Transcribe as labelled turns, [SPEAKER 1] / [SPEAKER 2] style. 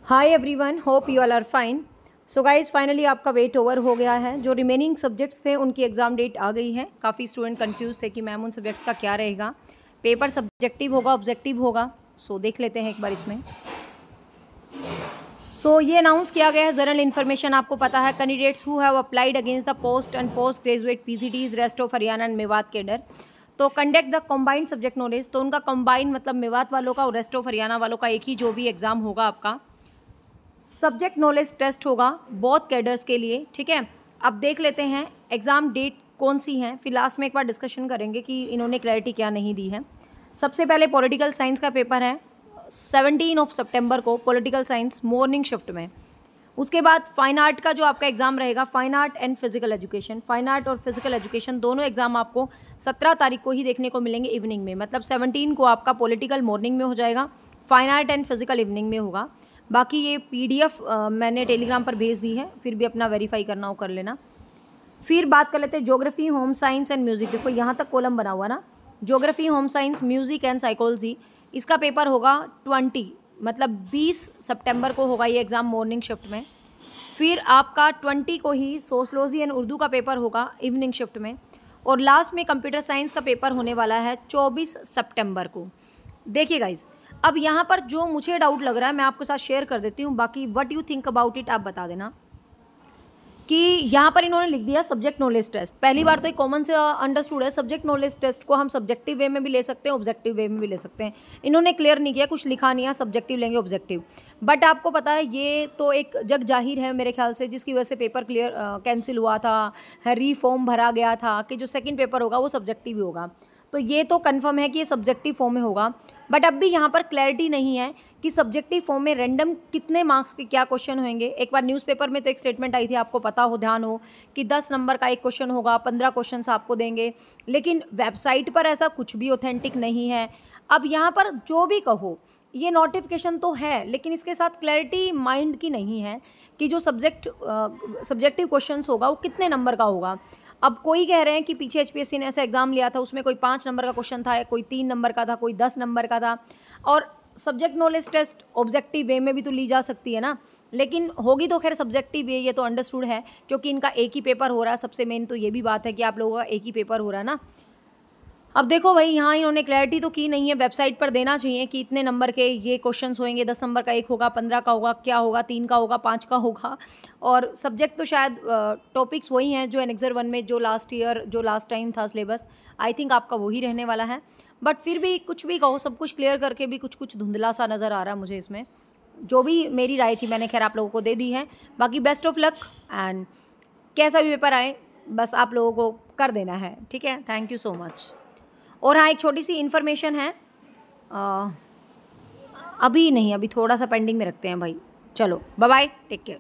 [SPEAKER 1] Hi everyone, hope you all are fine. So guys finally आपका wait over हो गया है। जो रिमेनिंग सब्जेक्ट्स थे उनकी एग्ज़ाम डेट आ गई है। काफ़ी स्टूडेंट कंफ्यूज थे कि मैम उन सब्जेक्ट्स का क्या रहेगा। पेपर सब्जेक्टिव होगा, ऑब्जेक्टिव होगा। सो देख लेते हैं एक बार इसमें। सो ये अनाउंस किया गया है, जनरल इन्फॉर्मेशन आपको पता है। Candidates who have applied against the post and post graduate PGTs rest of Haryana and Mewat cadre to conduct the combined subject knowledge. तो उनका कंबाइंड मतलब मेवात वालों का और रेस्ट ऑफ हरियाणा वालों का एक ही जो भी एग्ज़ाम होगा आपका सब्जेक्ट नॉलेज टेस्ट होगा बहुत कैडर्स के लिए। ठीक है, अब देख लेते हैं एग्ज़ाम डेट कौन सी हैं, फिर लास्ट में एक बार डिस्कशन करेंगे कि इन्होंने क्लैरिटी क्या नहीं दी है। सबसे पहले पॉलिटिकल साइंस का पेपर है 17 सितंबर को, पॉलिटिकल साइंस मॉर्निंग शिफ्ट में। उसके बाद फाइन आर्ट का जो आपका एग्ज़ाम रहेगा, fine art and physical education, fine art और फिजिकल एजुकेशन दोनों एग्ज़ाम आपको 17 तारीख को ही देखने को मिलेंगे इवनिंग में। मतलब 17 को आपका पॉलिटिकल मॉर्निंग में हो जाएगा, fine art and physical evening में होगा। बाकी ये PDF मैंने टेलीग्राम पर भेज दी है, फिर भी अपना वेरीफाई करना हो कर लेना। फिर बात कर लेते हैं geography, home science and music. देखो यहाँ तक कॉलम बना हुआ ना, geography, home science, music and psychology. इसका पेपर होगा 20 मतलब 20 सितंबर को होगा ये एग्ज़ाम मॉर्निंग शिफ्ट में। फिर आपका 20 को ही सोशलॉजी एंड उर्दू का पेपर होगा इवनिंग शिफ्ट में। और लास्ट में कंप्यूटर साइंस का पेपर होने वाला है 24 सितंबर को। देखिए गाइज, अब यहाँ पर जो मुझे डाउट लग रहा है मैं आपके साथ शेयर कर देती हूँ, बाकी what you think about it आप बता देना। कि यहाँ पर इन्होंने लिख दिया सब्जेक्ट नॉलेज टेस्ट। पहली बार तो एक कॉमन से अंडरस्टूड है, सब्जेक्ट नॉलेज टेस्ट को हम सब्जेक्टिव वे में भी ले सकते हैं, ऑब्जेक्टिव वे में भी ले सकते हैं। इन्होंने क्लियर नहीं किया, कुछ लिखा नहीं है सब्जेक्टिव लेंगे ऑब्जेक्टिव। बट आपको पता है ये तो एक जग जाहिर है मेरे ख्याल से, जिसकी वजह से पेपर क्लियर कैंसिल हुआ था, रीफॉर्म भरा गया था कि जो सेकेंड पेपर होगा वो सब्जेक्टिव ही होगा। तो ये तो कन्फर्म है कि ये सब्जेक्टिव फॉर्म में होगा। बट अब भी यहाँ पर क्लैरिटी नहीं है कि सब्जेक्टिव फॉर्म में रैंडम कितने मार्क्स के क्या क्वेश्चन होंगे। एक बार न्यूज़पेपर में तो एक स्टेटमेंट आई थी, आपको पता हो, ध्यान हो, कि 10 नंबर का एक क्वेश्चन होगा, 15 क्वेश्चन आपको देंगे। लेकिन वेबसाइट पर ऐसा कुछ भी ऑथेंटिक नहीं है। अब यहाँ पर जो भी कहो, ये नोटिफिकेशन तो है लेकिन इसके साथ क्लैरिटी माइंड की नहीं है कि जो सब्जेक्टिव क्वेश्चंस होगा वो कितने नंबर का होगा। अब कोई कह रहे हैं कि पीछे HPSC ने ऐसा एग्ज़ाम लिया था, उसमें कोई 5 नंबर का क्वेश्चन था, कोई 3 नंबर का था, कोई 10 नंबर का था। और सब्जेक्ट नॉलेज टेस्ट ऑब्जेक्टिव वे में भी तो ली जा सकती है ना, लेकिन होगी तो खैर सब्जेक्टिव वे, ये तो अंडरस्टूड है क्योंकि इनका एक ही पेपर हो रहा है। सबसे मेन तो ये भी बात है कि आप लोगों का एक ही पेपर हो रहा है ना। अब देखो भाई, यहाँ इन्होंने क्लैरिटी तो की नहीं है, वेबसाइट पर देना चाहिए कि इतने नंबर के ये क्वेश्चंस होंगे, 10 नंबर का एक होगा, 15 का होगा, क्या होगा, 3 का होगा, 5 का होगा। और सब्जेक्ट तो शायद टॉपिक्स वही हैं जो एनेक्सर 1 में जो लास्ट टाइम था सिलेबस, आई थिंक आपका वही रहने वाला है। बट फिर भी कुछ भी कहो, सब कुछ क्लियर करके भी कुछ कुछ धुंधला सा नज़र आ रहा है मुझे इसमें। जो भी मेरी राय थी मैंने खैर आप लोगों को दे दी है। बाकी बेस्ट ऑफ लक, एंड कैसा भी पेपर आए बस आप लोगों को कर देना है। ठीक है, थैंक यू सो मच। और हाँ, एक छोटी सी इन्फॉर्मेशन है, अभी नहीं, अभी थोड़ा सा पेंडिंग में रखते हैं भाई। चलो बाय बाय, टेक केयर।